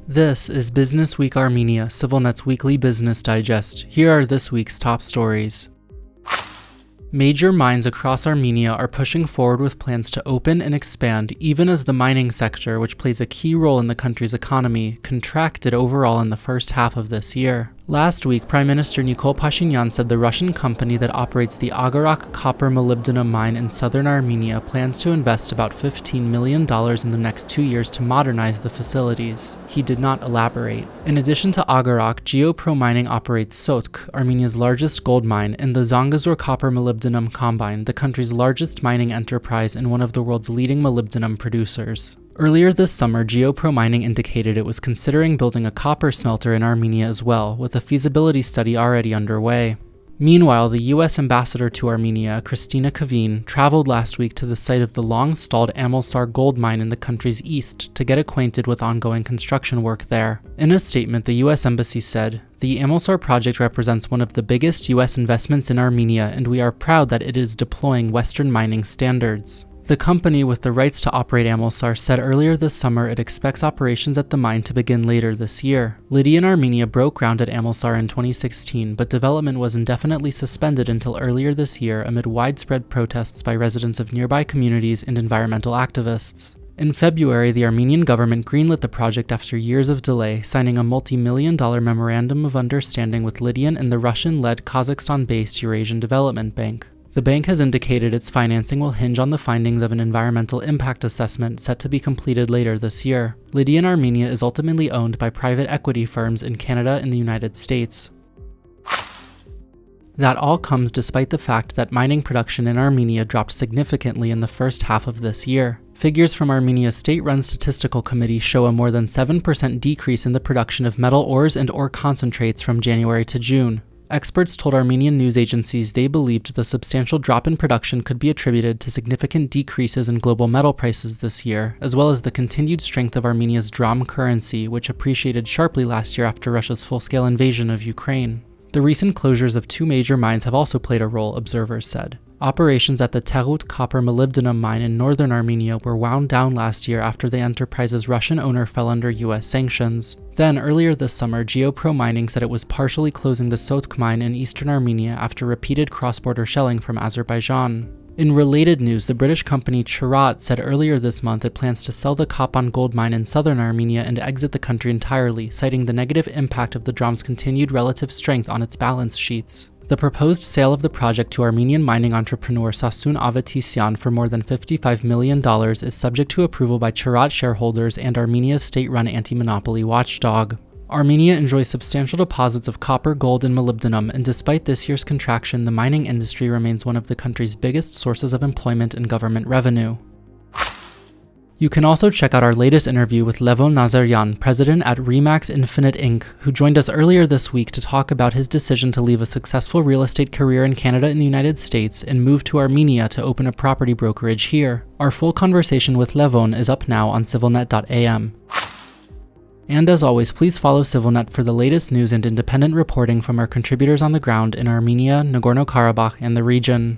This is Business Week Armenia, CivilNet's weekly business digest. Here are this week's top stories. Major mines across Armenia are pushing forward with plans to open and expand, even as the mining sector, which plays a key role in the country's economy, contracted overall in the first half of this year. Last week, Prime Minister Nikol Pashinyan said the Russian company that operates the Agarak copper molybdenum mine in southern Armenia plans to invest about $15 million in the next 2 years to modernize the facilities. He did not elaborate. In addition to Agarak, GeoPro Mining operates Sotk, Armenia's largest gold mine, and the Zangezur copper molybdenum combine, the country's largest mining enterprise and one of the world's leading molybdenum producers. Earlier this summer, GeoPro Mining indicated it was considering building a copper smelter in Armenia as well, with a feasibility study already underway. Meanwhile, the U.S. ambassador to Armenia, Christina Kavin, traveled last week to the site of the long-stalled Amulsar Gold Mine in the country's east to get acquainted with ongoing construction work there. In a statement, the U.S. Embassy said, "The Amulsar project represents one of the biggest U.S. investments in Armenia, and we are proud that it is deploying Western mining standards." The company with the rights to operate Amulsar said earlier this summer it expects operations at the mine to begin later this year. Levon and Armenia broke ground at Amulsar in 2016, but development was indefinitely suspended until earlier this year amid widespread protests by residents of nearby communities and environmental activists. In February, the Armenian government greenlit the project after years of delay, signing a multi-million-dollar memorandum of understanding with Levon and the Russian-led Kazakhstan-based Eurasian Development Bank. The bank has indicated its financing will hinge on the findings of an environmental impact assessment set to be completed later this year. Levon Armenia is ultimately owned by private equity firms in Canada and the United States. That all comes despite the fact that mining production in Armenia dropped significantly in the first half of this year. Figures from Armenia's state-run statistical committee show a more than 7% decrease in the production of metal ores and ore concentrates from January to June. Experts told Armenian news agencies they believed the substantial drop in production could be attributed to significant decreases in global metal prices this year, as well as the continued strength of Armenia's dram currency, which appreciated sharply last year after Russia's full-scale invasion of Ukraine. The recent closures of 2 major mines have also played a role, observers said. Operations at the Terut copper molybdenum mine in northern Armenia were wound down last year after the enterprise's Russian owner fell under U.S. sanctions. Then, earlier this summer, GeoPro Mining said it was partially closing the Sotk mine in eastern Armenia after repeated cross-border shelling from Azerbaijan. In related news, the British company Chirot said earlier this month it plans to sell the Kapan gold mine in southern Armenia and exit the country entirely, citing the negative impact of the dram's continued relative strength on its balance sheets. The proposed sale of the project to Armenian mining entrepreneur Sasun Avetisyan for more than $55 million is subject to approval by Chirot shareholders and Armenia's state-run anti-monopoly watchdog. Armenia enjoys substantial deposits of copper, gold, and molybdenum, and despite this year's contraction, the mining industry remains one of the country's biggest sources of employment and government revenue. You can also check out our latest interview with Levon Nazarian, president at Remax Infinite Inc., who joined us earlier this week to talk about his decision to leave a successful real estate career in Canada and the United States and move to Armenia to open a property brokerage here. Our full conversation with Levon is up now on civilnet.am. And as always, please follow CivilNet for the latest news and independent reporting from our contributors on the ground in Armenia, Nagorno-Karabakh, and the region.